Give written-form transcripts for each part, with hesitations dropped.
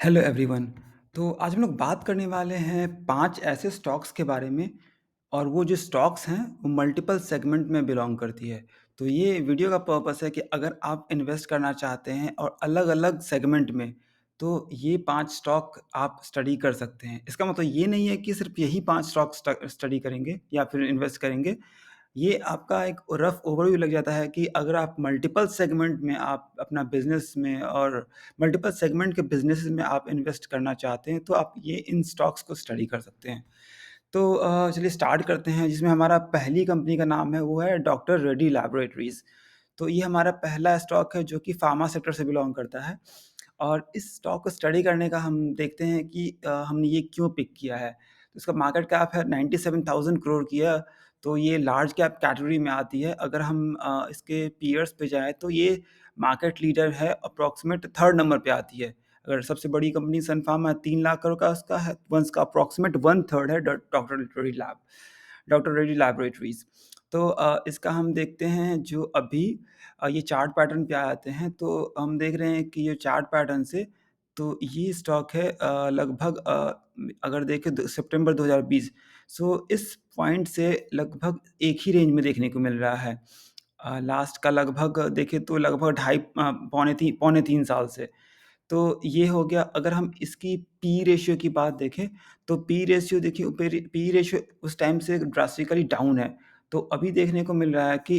Hello everyone. तो आज हम लोग बात करने वाले हैं 5 ऐसे स्टॉक्स के बारे में और वो जो स्टॉक्स हैं वो मल्टीपल सेगमेंट में बिलॉन्ग करती है। तो ये वीडियो का पर्पस है कि अगर आप इन्वेस्ट करना चाहते हैं और अलग-अलग सेगमेंट में, तो ये 5 स्टॉक आप स्टडी कर सकते हैं। इसका मतलब ये नहीं है कि सिर्फ़ यही 5 स्टॉक स्टडी करेंगे या फिर इन्वेस्ट करेंगे। ये आपका एक रफ़ ओवरव्यू लग जाता है कि अगर आप मल्टीपल सेगमेंट में आप अपना बिज़नेस में और मल्टीपल सेगमेंट के बिज़नेसेस में आप इन्वेस्ट करना चाहते हैं, तो आप ये इन स्टॉक्स को स्टडी कर सकते हैं। तो चलिए स्टार्ट करते हैं जिसमें हमारा पहली कंपनी का नाम है वो है डॉक्टर रेड्डी लैबोरेटरीज़। तो ये हमारा पहला स्टॉक है जो कि फ़ार्मा सेक्टर से बिलॉन्ग करता है और इस स्टॉक को स्टडी करने का हम देखते हैं कि हमने ये क्यों पिक किया है। तो इसका मार्केट कैप है 97,000 करोड़ की है, तो ये लार्ज कैप कैटेगरी में आती है। अगर हम इसके पीयर्स पे जाएँ तो ये मार्केट लीडर है, अप्रॉक्सिमेट 3rd नंबर पे आती है। अगर सबसे बड़ी कंपनी सन फार्मा 3 लाख करोड़ का उसका है, वंस का अप्रॉक्सिमेट 1/3 है डॉक्टर रेड्डी लैबोरेटरीज़। तो इसका हम देखते हैं जो अभी ये चार्ट पैटर्न पे आते हैं, तो हम देख रहे हैं कि ये चार्ट पैटर्न से तो ये स्टॉक है लगभग अगर देखें सितंबर 2020, सो इस पॉइंट से लगभग एक ही रेंज में देखने को मिल रहा है। लास्ट का लगभग देखें तो लगभग ढाई पौने 3 साल से। तो ये हो गया। अगर हम इसकी पी रेशियो की बात देखें, तो पी रेशियो देखिए पी रेशियो उस टाइम से ड्रास्टिकली डाउन है। तो अभी देखने को मिल रहा है कि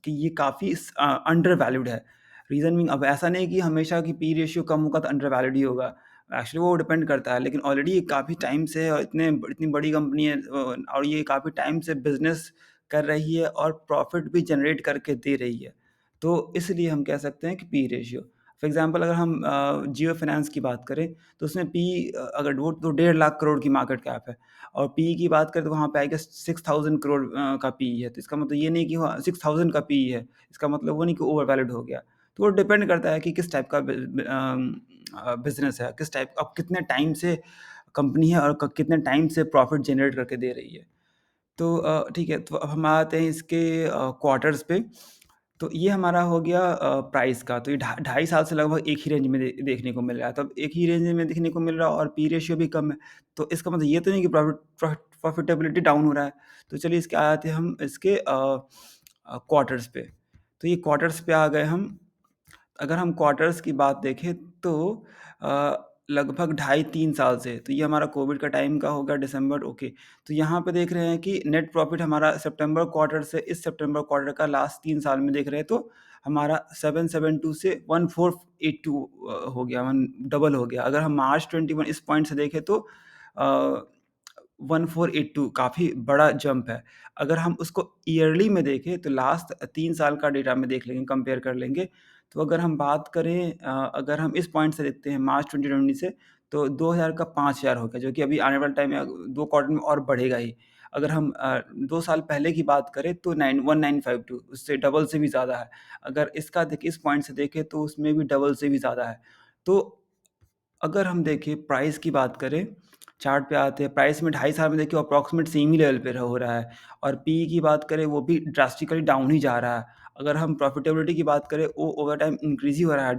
ये काफ़ी अंडर वैल्यूड है। रीज़न बीइंग अब ऐसा नहीं कि हमेशा कि पी रेशियो कम होगा तो अंडर वैल्यूड ही होगा। एक्चुअली वो डिपेंड करता है, लेकिन ऑलरेडी ये काफ़ी टाइम से है और इतनी बड़ी कंपनी है और ये काफ़ी टाइम से बिज़नेस कर रही है और प्रॉफ़िट भी जनरेट करके दे रही है। तो इसलिए हम कह सकते हैं कि पी रेशियो। फॉर एग्ज़ाम्पल अगर हम जियो फाइनेंस की बात करें, तो उसमें अगर वो तो 1.5 लाख करोड़ की मार्केट कैप है और पीई की बात करें तो वहाँ पे आई गेस 6000 करोड़ का पीई है। तो इसका मतलब ये नहीं कि वो 6000 का पीई है, इसका मतलब वो नहीं कि ओवर वैल्यूड हो गया। तो वो डिपेंड करता है कि किस टाइप का बिज़नेस है, किस टाइप अब कितने टाइम से कंपनी है और क कितने टाइम से प्रॉफ़िट जनरेट करके दे रही है। तो ठीक है, तो अब हम आते हैं इसके क्वार्टर्स पे। तो ये हमारा हो गया प्राइस का, तो ये ढाई साल से लगभग एक ही रेंज में देखने को मिल रहा है। तो अब एक ही रेंज में देखने को मिल रहा है और पी रेशियो भी कम है। तो इसका मतलब ये तो नहीं कि प्रॉफ़िटेबिलिटी डाउन हो रहा है। तो चलिए इसके आ जाते हैं हम इसके क्वार्टर्स पे। तो ये क्वार्टर्स पे आ गए हम। अगर हम क्वार्टर्स की बात देखें तो लगभग ढाई 3 साल से, तो ये हमारा कोविड का टाइम का होगा दिसंबर, ओके। तो यहाँ पे देख रहे हैं कि नेट प्रॉफ़िट हमारा सितंबर क्वार्टर से इस सितंबर क्वार्टर का लास्ट 3 साल में देख रहे हैं तो हमारा 772 से 1482 हो गया, 1 डबल हो गया। अगर हम मार्च 21 इस पॉइंट से देखें तो अ, 1482 काफ़ी बड़ा जंप है। अगर हम उसको ईयरली में देखें तो लास्ट 3 साल का डेटा में देख लेंगे, कंपेयर कर लेंगे। तो अगर हम बात करें अगर हम इस पॉइंट से देखते हैं मार्च 2020 से, तो 2000 का 5000 हो गया, जो कि अभी आने वाले टाइम में 2 क्वार्टर में और बढ़ेगा ही। अगर हम 2 साल पहले की बात करें तो 1952 उससे डबल से भी ज़्यादा है। अगर इसका देखिए इस पॉइंट से देखें तो उसमें भी डबल से भी ज़्यादा है। तो अगर हम देखें प्राइस की बात करें, चार्ट पे आते हैं, प्राइस में ढाई साल में देखिए अप्रॉक्सिमेट सेम ही लेवल पे हो रहा है और पीई की बात करें वो भी ड्रास्टिकली डाउन ही जा रहा है। अगर हम प्रॉफिटेबिलिटी की बात करें वो ओवर टाइम इंक्रीज़ ही हो रहा है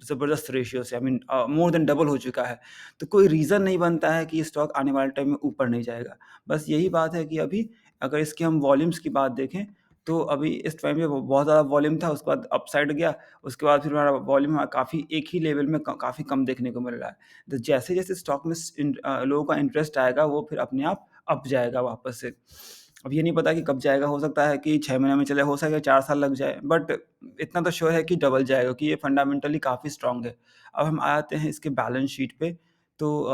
ज़बरदस्त रेशियो से, I mean more than double हो चुका है। तो कोई रीज़न नहीं बनता है कि ये स्टॉक आने वाले टाइम में ऊपर नहीं जाएगा। बस यही बात है कि अभी अगर इसके हम वॉल्यूम्स की बात देखें, तो अभी इस टाइम पे बहुत ज़्यादा वॉल्यूम था, उसके बाद अपसाइड गया, उसके बाद फिर हमारा वॉल्यूम काफ़ी एक ही लेवल में काफ़ी कम देखने को मिल रहा है। तो जैसे-जैसे स्टॉक में लोगों का इंटरेस्ट आएगा वो फिर अपने आप अप जाएगा वापस से। अब ये नहीं पता कि कब जाएगा, हो सकता है कि 6 महीने में चले, हो सकता है 4 साल लग जाए, बट इतना तो श्योर है कि डबल जाएगा क्योंकि ये फंडामेंटली काफ़ी स्ट्रॉन्ग है। अब हम आते हैं इसके बैलेंस शीट पे, तो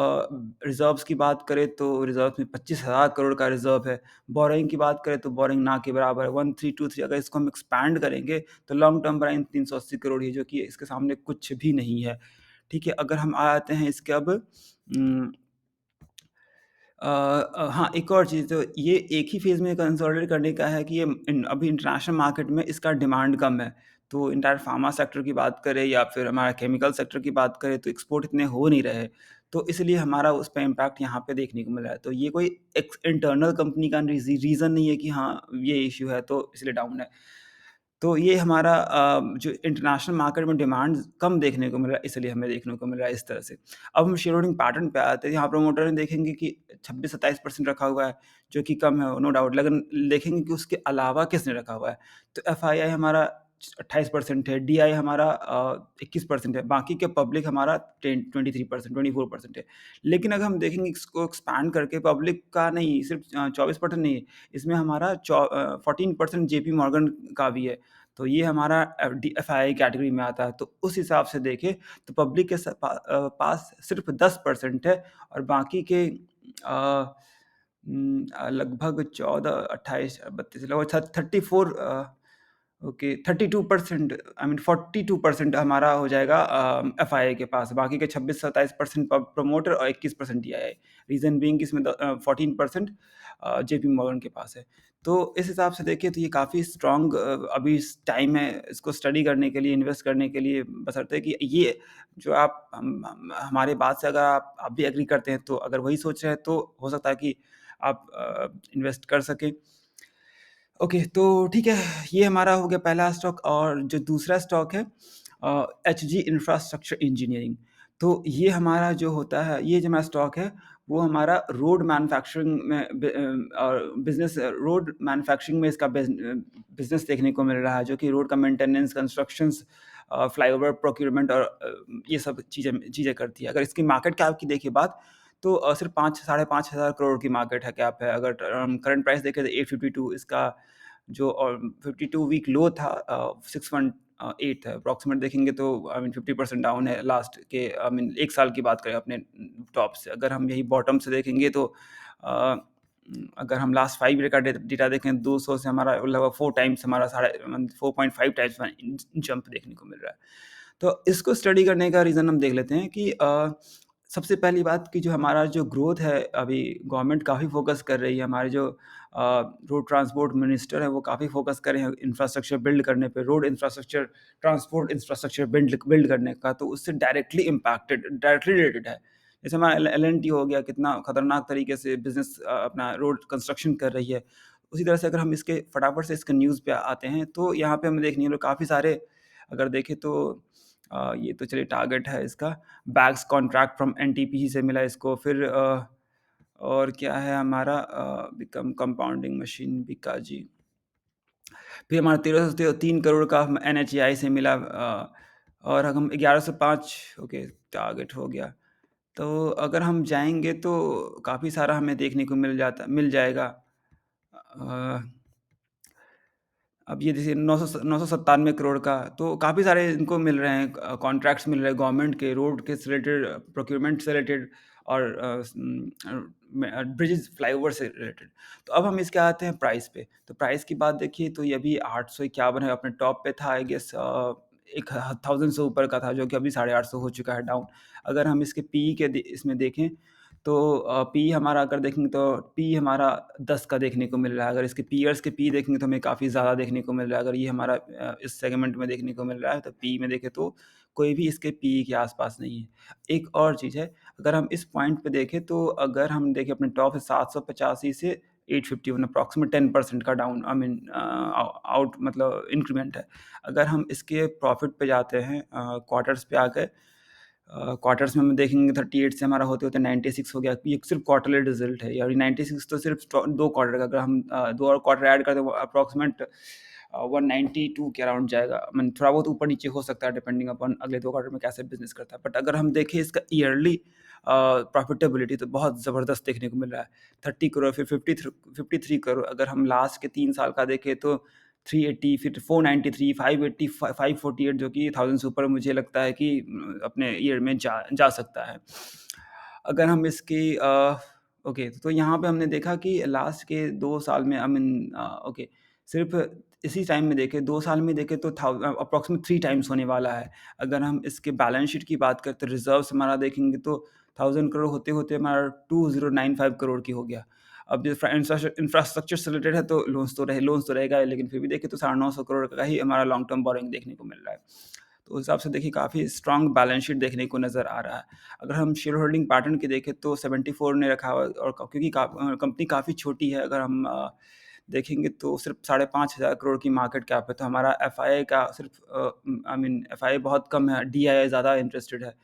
रिज़र्व्स की बात करें तो रिज़र्व्स में 25,000 करोड़ का रिज़र्व है। बोरोइंग की बात करें तो बोरोइंग ना के बराबर है, 1323, अगर इसको हम एक्सपैंड करेंगे तो लॉन्ग टर्म बोरोइंग 380 करोड़ ही, जो कि इसके सामने कुछ भी नहीं है। ठीक है, अगर हम आ जाते हैं इसके अब हाँ, एक और चीज़, तो ये एक ही फ़ेज़ में कंसोलिडेट करने का है कि ये अभी इंटरनेशनल मार्केट में इसका डिमांड कम है। तो एंटायर फ़ार्मा सेक्टर की बात करें या फिर हमारा केमिकल सेक्टर की बात करें तो एक्सपोर्ट इतने हो नहीं रहे। तो इसलिए हमारा उस पे इम्पैक्ट यहाँ पे देखने को मिल रहा है। तो ये कोई इंटरनल कंपनी का रीज़न नहीं है कि हाँ, ये इश्यू है तो इसलिए डाउन है। तो ये हमारा जो इंटरनेशनल मार्केट में डिमांड कम देखने को मिल रहा है, इसलिए हमें देखने को मिल रहा है इस तरह से। अब हम शेयर होल्डिंग पैटर्न पे आते हैं, यहाँ प्रमोटर ने देखेंगे कि 26-27% रखा हुआ है, जो कि कम है, नो डाउट, लेकिन देखेंगे कि उसके अलावा किसने रखा हुआ है। तो एफआईआई हमारा 28% है, डीआई हमारा 21% है, बाकी के पब्लिक हमारा 23%, 24% है। लेकिन अगर हम देखेंगे इसको एक्सपैंड करके, पब्लिक का नहीं, सिर्फ 24% नहीं है, इसमें हमारा 14% जेपी मॉर्गन का भी है। तो ये हमारा एफआईआई कैटेगरी में आता है। तो उस हिसाब से देखें तो पब्लिक के पास सिर्फ 10% है, और बाकी के लगभग 14, 28, 32, लगभग 34, ओके, 32%, आई मीन 42% हमारा हो जाएगा एफआईआई के पास। बाकी के 26-27% प्रमोटर और 21% डीआईआई। रीज़न बीइंग इसमें 14% जेपी मॉर्गन के पास है। तो इस हिसाब से देखिए तो ये काफ़ी स्ट्रॉन्ग अभी इस टाइम है इसको स्टडी करने के लिए, इन्वेस्ट करने के लिए, बशर्ते कि ये जो आप हमारे बात से अगर आप भी एग्री करते हैं, तो अगर वही सोच रहे हैं तो हो सकता है कि आप इन्वेस्ट कर सकें। ओके, तो ठीक है, ये हमारा हो गया पहला स्टॉक, और जो दूसरा स्टॉक है एचजी इंफ्रास्ट्रक्चर इंजीनियरिंग। तो ये हमारा जो होता है, ये जो हमारा स्टॉक है, वो हमारा रोड मैन्युफैक्चरिंग में और बिज़नेस, रोड मैन्युफैक्चरिंग में इसका बिज़नेस देखने को मिल रहा है, जो कि रोड का मेंटेनेंस, कंस्ट्रक्शंस, फ्लाईओवर प्रोक्यूरमेंट और ये सब चीज़ें चीज़ें करती है। अगर इसकी मार्केट कैप की देखिए बात, तो सिर्फ 5 साढ़े 5 हज़ार करोड़ की मार्केट है, कैप है। अगर करंट प्राइस देखें तो 852, इसका जो 52 वीक लो था 618 है। अप्रॉक्सिमेट देखेंगे तो आई मीन 50% डाउन है लास्ट के, आई मीन 1 साल की बात करें अपने टॉप से। अगर हम यही बॉटम से देखेंगे तो अ, अगर हम लास्ट 5 ईयर का डेटा देखें, 200 से हमारा लगभग 4 टाइम्स, हमारा साढ़े 4.5 टाइम्स जंप देखने को मिल रहा है। तो इसको स्टडी करने का रीज़न हम देख लेते हैं कि सबसे पहली बात कि जो हमारा जो ग्रोथ है, अभी गवर्नमेंट काफ़ी फ़ोकस कर रही है, हमारे जो रोड ट्रांसपोर्ट मिनिस्टर है वो काफ़ी फ़ोकस कर रहे हैं इंफ्रास्ट्रक्चर बिल्ड करने पे, road infrastructure, transport infrastructure build build करने का, तो उससे डायरेक्टली रिलेटेड है। जैसे हमारा एल एन टी हो गया, कितना खतरनाक तरीके से बिज़नेस अपना रोड कंस्ट्रक्शन कर रही है। उसी तरह से अगर हम इसके फटाफट से इसके न्यूज़ पे आते हैं, तो यहाँ पे हमें देखने को काफ़ी सारे, अगर देखें तो ये तो चलिए टारगेट है इसका, बैग्स कॉन्ट्रैक्ट फ्रॉम एनटीपीसी से मिला इसको, फिर और क्या है हमारा बिकम कंपाउंडिंग मशीन बीकाजी, फिर हमारा 1303 करोड़ का एनएचएआई से मिला, और हम 1105, ओके, टारगेट हो गया। तो अगर हम जाएँगे तो काफ़ी सारा हमें देखने को मिल जाएगा। अ अब ये जैसे 997 करोड़ का, तो काफ़ी सारे इनको मिल रहे हैं, कॉन्ट्रैक्ट्स मिल रहे हैं गवर्नमेंट के, रोड के से रिलेटेड, प्रोक्योरमेंट से रिलेटेड, और ब्रिजेज़, फ्लाईओवर से रिलेटेड। तो अब हम इसके आते हैं प्राइस पे। तो प्राइस की बात देखिए तो ये अभी 851 है, अपने टॉप पे था आई गेस, 1000 से ऊपर का था, जो कि अभी 850 हो चुका है, डाउन। अगर हम इसके पीई के इसमें देखें, तो पी हमारा अगर देखेंगे तो पी हमारा 10 का देखने को मिल रहा है। अगर इसके पीयर्स के पी देखेंगे तो हमें काफ़ी ज़्यादा देखने को मिल रहा है। अगर ये हमारा इस सेगमेंट में देखने को मिल रहा है, तो पी में देखें तो कोई भी इसके पी के आस-पास नहीं है। एक और चीज़ है, अगर हम इस पॉइंट पे देखें, तो अगर हम देखें अपने टॉप 785 से 851, अप्रॉक्सिमेट 10% का डाउन, आई मीन आउट, मतलब इंक्रीमेंट है। अगर हम इसके प्रॉफिट पे जाते हैं, क्वार्टर्स पे आ गए, क्वार्टर्स में हम देखेंगे 38 से हमारा होते-होते 96 हो गया। ये सिर्फ़ क्वार्टरली रिज़ल्ट है, और 96 तो सिर्फ़ 2 क्वार्टर का, अगर हम 2 और क्वार्टर ऐड कर दें, वो अप्रॉक्सिमेट 192 के अराउंड जाएगा। आई मीन थोड़ा बहुत ऊपर-नीचे हो सकता है, डिपेंडिंग अपॉन अगले 2 क्वार्टर में कैसे बिज़नेस करता है। बट अगर हम देखें इसका ईयरली प्रॉफिटेबिलिटी, तो बहुत ज़बरदस्त देखने को मिल रहा है। 30 करोड़, फिर 53 करोड़, अगर हम लास्ट के 3 साल का देखें तो 380, फिर 493, 580, 548, जो कि 1000 से ऊपर मुझे लगता है कि अपने ईयर में जा जा सकता है। अगर हम इसकी ओके, तो यहाँ पे हमने देखा कि लास्ट के 2 साल में, आई मीन ओके, सिर्फ़ इसी टाइम में देखें, 2 साल में देखें तो अप्रॉक्सिमेट 3 टाइम्स होने वाला है। अगर हम इसके बैलेंस शीट की बात करें, तो रिज़र्व्स हमारा देखेंगे तो 1000 करोड़ होते-होते हमारा 2095 करोड़ की हो गया। अब जो इंफ्रास्ट्रक्चर से रिलेटेड है, तो लोन्स तो रहेगा ही, लेकिन फिर भी देखें तो 950 करोड़ का ही हमारा लॉन्ग टर्म बोरोइंग देखने को मिल रहा है। तो उस हिसाब से देखिए काफ़ी स्ट्रॉन्ग बैलेंस शीट देखने को नज़र आ रहा है। अगर हम शेयर होल्डिंग पैटर्न की देखें तो 74 ने रखा हुआ है, और क्योंकि कंपनी काफ़ी छोटी है, अगर हम देखेंगे तो सिर्फ़ 5,500 करोड़ की मार्केट कैप है, तो हमारा एफआईआई का सिर्फ़ आई मीन एफआईआई बहुत कम है, डीआईआई ज़्यादा इंटरेस्टेड है।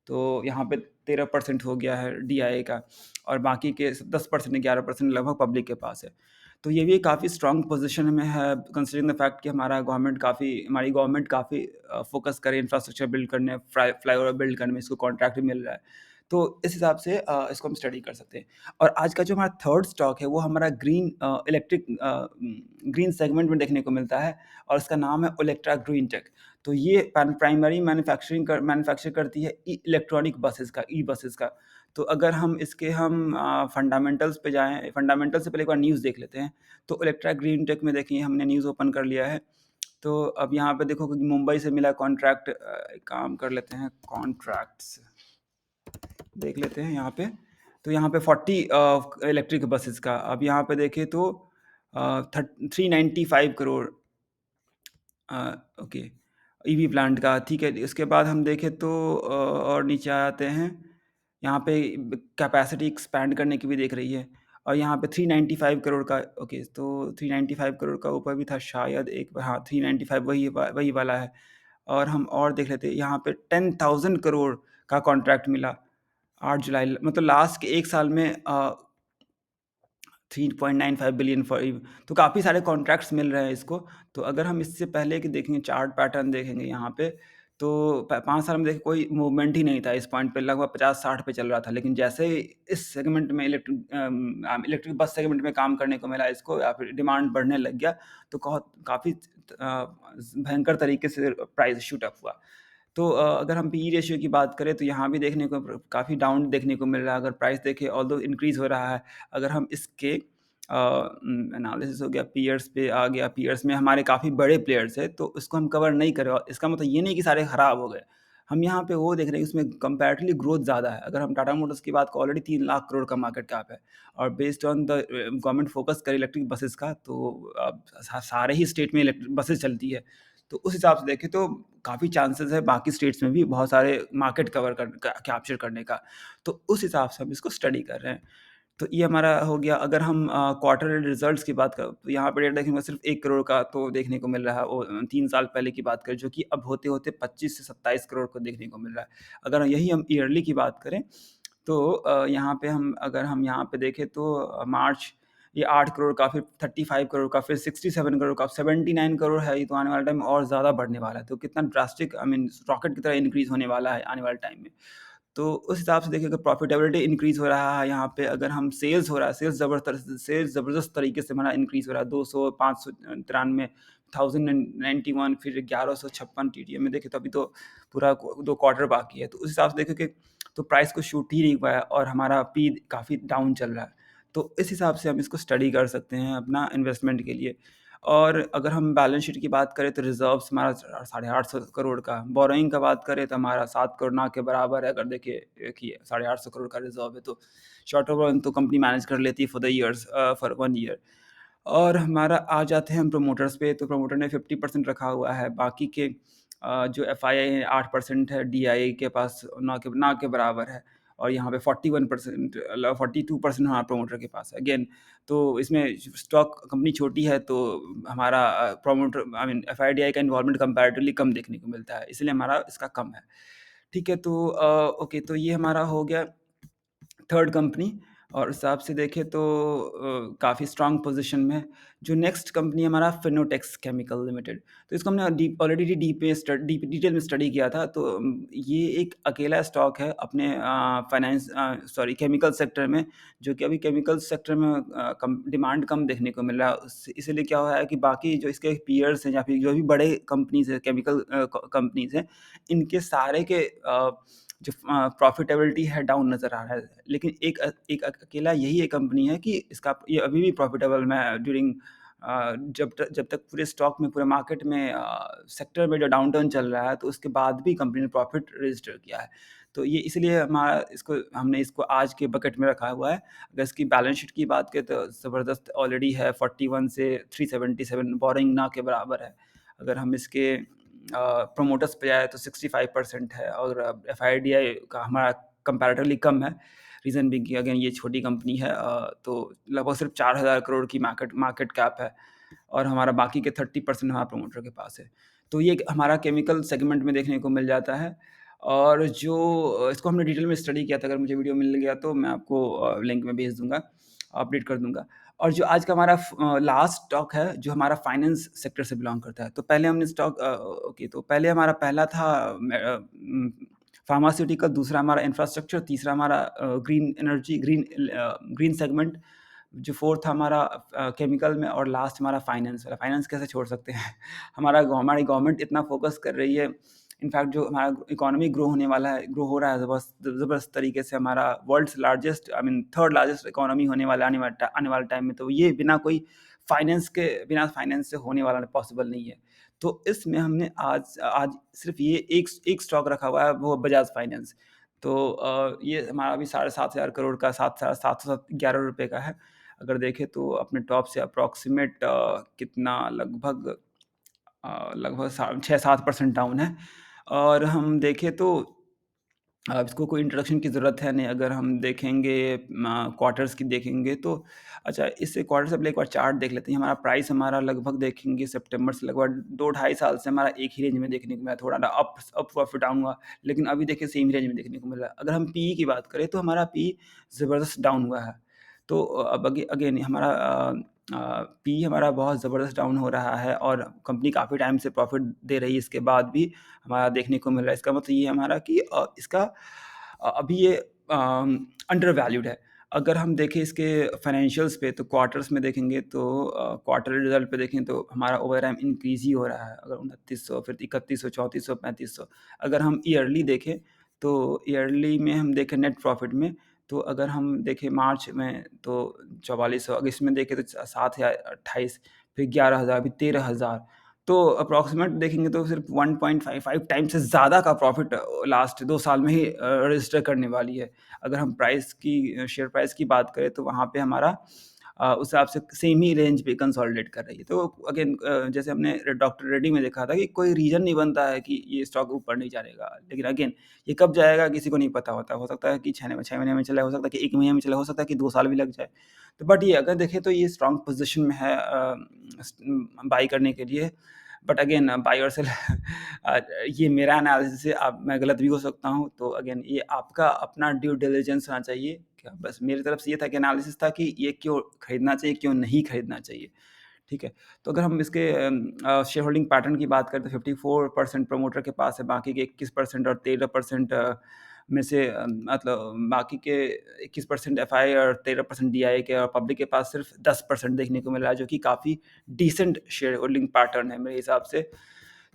तो यहाँ पे 13% हो गया है डीआईआई का और बाकी के 10% 11% लगभग पब्लिक के पास है। तो ये भी काफ़ी स्ट्रॉन्ग पोज़ीशन में है कंसीडरिंग द फैक्ट कि हमारी गवर्नमेंट काफ़ी फ़ोकस करे इंफ्रास्ट्रक्चर बिल्ड करने, फ्लाईओवर बिल्ड करने में, इसको कॉन्ट्रैक्ट भी मिल रहा है। तो इस हिसाब से इसको हम स्टडी कर सकते हैं। और आज का जो हमारा थर्ड स्टॉक है वो हमारा ग्रीन सेगमेंट में देखने को मिलता है और उसका नाम है ओलेक्ट्रा ग्रीन टेक। तो ये प्राइमरी मैन्युफैक्चर करती है इलेक्ट्रॉनिक बसेस का, ई बसेस का। तो अगर हम फंडामेंटल्स पे जाएँ, फंडामेंटल से पहले एक बार न्यूज़ देख लेते हैं। तो ओलेक्ट्रा ग्रीन टेक में देखिए हमने न्यूज़ ओपन कर लिया है। तो अब यहाँ पे देखो कि मुंबई से मिला कॉन्ट्रैक्ट, एक काम कर लेते हैं, कॉन्ट्रैक्ट्स देख लेते हैं यहाँ पे। तो यहाँ पे 40 इलेक्ट्रिक बसेस का, अब यहाँ पे देखें तो 395 करोड़ अ, ओके, ईवी प्लांट का, ठीक है। इसके बाद हम देखें तो और नीचे आते हैं, यहाँ पे कैपेसिटी एक्सपैंड करने की भी देख रही है और यहाँ पे 395 करोड़ का, ओके, तो 395 करोड़ का ऊपर भी था शायद एक, हाँ, 395 वही वाला है। और हम और देख लेते हैं, यहाँ पे 10,000 करोड़ का कॉन्ट्रैक्ट मिला 8 जुलाई, मतलब लास्ट के 1 साल में 3.95 बिलियन तो काफ़ी सारे कॉन्ट्रैक्ट्स मिल रहे हैं इसको। तो अगर हम इससे पहले कि देखेंगे, चार्ट पैटर्न देखेंगे यहाँ पे, तो 5 साल में देखिए कोई मूवमेंट ही नहीं था इस पॉइंट पे, लगभग 50-60 पे चल रहा था। लेकिन जैसे ही इस सेगमेंट में इलेक्ट्रिक बस सेगमेंट में काम करने को मिला इसको, या फिर डिमांड बढ़ने लग गया, तो काफ़ी भयंकर तरीके से प्राइस शूट अप हुआ। तो अगर हम पीई रेशियो की बात करें तो यहाँ भी देखने को काफ़ी डाउन देखने को मिल रहा है। अगर प्राइस देखें ऑल्दो इंक्रीज़ हो रहा है, अगर हम इसके एनालिसिस हो गया, पीयर्स पे आ गया, पीयर्स में हमारे काफ़ी बड़े प्लेयर्स हैं, तो उसको हम कवर नहीं करें, और इसका मतलब ये नहीं कि सारे खराब हो गए। हम यहाँ पे वो देख रहे हैं कि उसमें कंपैरेटिवली ग्रोथ ज़्यादा है। अगर हम टाटा मोटर्स की बात को, ऑलरेडी 3 लाख करोड़ का मार्केट कैप है और based on the government focus करे इलेक्ट्रिक बसेस का, तो अब सारे ही स्टेट में इलेक्ट्रिक बसेस चलती है। तो उस हिसाब से देखें तो काफ़ी चांसेस है बाकी स्टेट्स में भी बहुत सारे मार्केट कवर कैप्चर करने का। तो उस हिसाब से हम इसको स्टडी कर रहे हैं। तो ये हमारा हो गया। अगर हम क्वार्टरली रिजल्ट्स की बात करें तो यहाँ पे डेटा देखेंगे सिर्फ 1 करोड़ का तो देखने को मिल रहा है, वो 3 साल पहले की बात करें, जो कि अब होते-होते 25 से 27 करोड़ को देखने को मिल रहा है। अगर यही हम ईयरली की बात करें तो यहाँ पे अगर हम यहाँ पे देखें तो मार्च ये 8 करोड़ का, फिर 35 करोड़ का, फिर 67 करोड़ का, 79 करोड़ है। ये तो आने वाले टाइम में और ज़्यादा बढ़ने वाला है। तो कितना ड्रास्टिक, आई मीन रॉकेट की तरह इंक्रीज़ होने वाला है आने वाले टाइम में। तो उस हिसाब से देखिए, अगर प्रॉफिटेबिलिटी इंक्रीज़ हो रहा है यहाँ पे, अगर हम सेल्स हो रहा है, सेल्स ज़बरदस्त तरीके से हमारा इंक्रीज़ हो रहा है, 200 593 1091, फिर 1156 टीटीएम में देखें तो अभी तो पूरा 2 क्वार्टर बाकी है। तो उस हिसाब से देखें कि तो प्राइस को शूट ही नहीं हुआ है और हमारा पी काफ़ी डाउन चल रहा है। तो इस हिसाब से हम इसको स्टडी कर सकते हैं अपना इन्वेस्टमेंट के लिए। और अगर हम बैलेंस शीट की बात करें तो रिज़र्व्स हमारा 850 करोड़ का, बोरोइंग का बात करें तो हमारा 7 करोड़ ना के बराबर है। अगर देखिए कि 850 करोड़ का रिज़र्व है, तो शॉर्ट टर्म लोन तो कंपनी मैनेज कर लेती है फॉर 1 ईयर। और हमारा आ जाते हैं हम प्रोमोटर्स पे, तो प्रोमोटर ने 50% रखा हुआ है। बाकी के जो एफआईआई है 8% है, डीआईआई के पास ना के बराबर है और यहाँ पे 41% 42% हमारा प्रोमोटर के पास है। अगेन, तो इसमें स्टॉक कंपनी छोटी है, तो हमारा प्रोमोटर आई मीन एफआईडीआई का इन्वॉल्वमेंट कंपैरेटिवली कम देखने को मिलता है, इसलिए हमारा इसका कम है। ठीक है, तो ओके, तो ये हमारा हो गया थर्ड कंपनी। और उस हिसाब से देखें तो काफ़ी स्ट्रॉन्ग पोजीशन में है। जो नेक्स्ट कंपनी है हमारा फिनोटेक्स केमिकल लिमिटेड, तो इसको हमने ऑलरेडी डीप डिटेल में स्टडी किया था। तो ये एक अकेला स्टॉक है अपने केमिकल सेक्टर में, जो कि अभी केमिकल सेक्टर में डिमांड कम देखने को मिल रहा है। इसीलिए क्या हुआ है कि बाकी जो इसके पीयर्स हैं या फिर जो भी बड़े कंपनीज है, केमिकल कंपनीज हैं, इनके सारे के जो प्रॉफ़िटेबिलिटी है डाउन नज़र आ रहा है। लेकिन एक अकेला यही एक कंपनी है कि इसका ये अभी भी प्रॉफ़िटेबल में है ड्यूरिंग जब तक पूरे स्टॉक में, पूरे मार्केट में सेक्टर में जो डाउनटर्न चल रहा है, तो उसके बाद भी कंपनी ने प्रॉफ़िट रजिस्टर किया है। तो ये इसलिए हमने इसको आज के बकेट में रखा हुआ है। अगर इसकी बैलेंस शीट की बात करें तो ज़बरदस्त ऑलरेडी है, 41 से 377 बोरिंग ना के बराबर है। अगर हम इसके प्रोमोटर्स पे आए तो 65% है और एफआईडीआई का हमारा कंपैरेटिवली कम है। रीज़न बीइंग कि अगेन ये छोटी कंपनी है, तो लगभग सिर्फ़ 4000 करोड़ की मार्केट मार्केट कैप है और हमारा बाकी के 30% हमारा प्रमोटर के पास है। तो ये एक हमारा केमिकल सेगमेंट में देखने को मिल जाता है और जो इसको हमने डिटेल में स्टडी किया था, अगर मुझे वीडियो मिल गया तो मैं आपको लिंक में भेज दूँगा, अपडेट कर दूँगा। और जो आज का हमारा लास्ट स्टॉक है, जो हमारा फाइनेंस सेक्टर से बिलॉन्ग करता है। तो पहले हमने स्टॉक ओके, तो पहले हमारा पहला था फार्मास्यूटिकल, दूसरा हमारा इंफ्रास्ट्रक्चर, तीसरा हमारा ग्रीन एनर्जी, ग्रीन सेगमेंट, जो फोर्थ हमारा केमिकल में और लास्ट हमारा फाइनेंस वाला। फाइनेंस कैसे छोड़ सकते हैं? हमारी गवर्नमेंट इतना फोकस कर रही है, इनफैक्ट जो हमारा इकोनॉमी ग्रो होने वाला है, ग्रो हो रहा है ज़बरदस्त तरीके से, हमारा world's largest I mean third largest economy होने वाला है आने वाले टाइम में। तो ये बिना फाइनेंस से होने वाला पॉसिबल नहीं है। तो इसमें हमने आज आज सिर्फ़ ये एक स्टॉक रखा हुआ है, वो बजाज फाइनेंस। तो ये हमारा अभी 7,500 करोड़ का 7,711 रुपए का है। अगर देखें तो अपने टॉप से अप्रॉक्सिमेट कितना लगभग सा 6-7% डाउन है। और हम देखें तो इसको कोई इंट्रोडक्शन की ज़रूरत है नहीं। अगर हम देखेंगे क्वार्टर्स की देखेंगे तो अच्छा, इससे क्वार्टर से पहले एक बार चार्ट देख लेते हैं। हमारा प्राइस हमारा लगभग देखेंगे सितंबर से लगभग 2 ढाई साल से हमारा एक ही रेंज में देखने को मिला, थोड़ा ना अप हुआ फिर डाउन हुआ, लेकिन अभी देखिए सेम रेंज में देखने को मिल रहा है। अगर हम पीई की बात करें तो हमारा पीई ज़बरदस्त डाउन हुआ है। तो अब अगेन हमारा पीई हमारा बहुत ज़बरदस्त डाउन हो रहा है और कंपनी काफ़ी टाइम से प्रॉफ़िट दे रही है, इसके बाद भी हमारा देखने को मिल रहा है। इसका मतलब ये हमारा कि इसका अभी ये अंडर वैल्यूड है। अगर हम देखें इसके फाइनेंशियल्स पे, तो क्वार्टर्स में देखेंगे तो क्वार्टरली रिज़ल्ट पे देखें तो हमारा ओवर टाइम इंक्रीज़ ही हो रहा है। अगर 2900 फिर 3100, 3400, 3500। अगर हम ईयरली देखें तो ईयरली में हम देखें नेट प्रॉफ़िट में, तो अगर हम देखें मार्च में तो 4400, अगर इसमें देखें तो 7,028, फिर 11,000, फिर 13,000। तो अप्रॉक्सिमेट देखेंगे तो सिर्फ 1.55 टाइम से ज़्यादा का प्रॉफ़िट लास्ट 2 साल में ही रजिस्टर करने वाली है। अगर हम शेयर प्राइस की बात करें तो वहाँ पे हमारा उस हिसाब से सेम ही रेंज पे कंसोलिडेट कर रही है। तो अगेन जैसे हमने डॉक्टर रेड्डी में देखा था कि कोई रीज़न नहीं बनता है कि ये स्टॉक ऊपर नहीं जाएगा। लेकिन अगेन ये कब जाएगा किसी को नहीं पता होता। हो सकता है कि 6 महीने में चले, हो सकता है कि 1 महीने में चले, हो सकता है कि 2 साल भी लग जाए। तो बट ये अगर देखें तो ये स्ट्रॉन्ग पोज़ीशन में है बाय करने के लिए। बट अगेन बाय और सेल अ, ये मेरा एनालिसिस है, अब मैं गलत भी हो सकता हूँ। तो अगेन ये आपका अपना ड्यू डिलिजेंस होना चाहिए। क्या बस मेरी तरफ से ये था कि एनालिसिस था कि ये क्यों खरीदना चाहिए, क्यों नहीं खरीदना चाहिए, ठीक है? तो अगर हम इसके शेयर होल्डिंग पैटर्न की बात करें तो 54% प्रमोटर के पास है, बाकी के 21% और 13% में से मतलब बाकी के 21% एफआई और 13% डीआई के, और पब्लिक के पास सिर्फ 10% देखने को मिल रहा है, जो कि काफ़ी डिसेंट शेयर होल्डिंग पैटर्न है मेरे हिसाब से।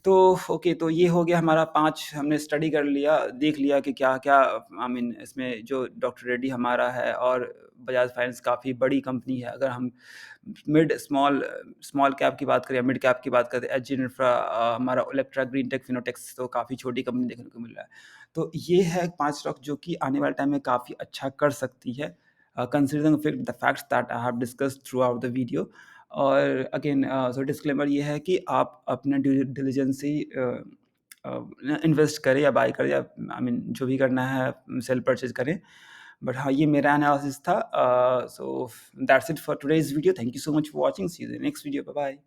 तो ओके, तो ये हो गया हमारा 5, हमने स्टडी कर लिया, देख लिया कि क्या-क्या आई मीन इसमें जो डॉक्टर रेड्डी हमारा है और बजाज फाइनेंस काफ़ी बड़ी कंपनी है। अगर हम मिड स्मॉल स्मॉल कैप की बात करें या मिड कैप की बात करें, एच इन्फ्रा, हमारा इलेक्ट्रा, ग्रीनटेक, फिनोटेक्स, तो काफ़ी छोटी कंपनी देखने को मिल रहा है। तो ये है 5 स्टॉक जो कि आने वाले टाइम में काफ़ी अच्छा कर सकती है, considering the facts that I have discussed through out the video. और अगेन सो डिस्क्लेमर ये है कि आप अपने ड्यू डिलिजेंस से ही इन्वेस्ट करें या बाय करें, या आई मीन जो भी करना है सेल परचेज़ करें। बट हाँ, ये मेरा एनालिसिस था। So that's it for today's video. Thank you so much for watching. See you in the next video. Bye bye.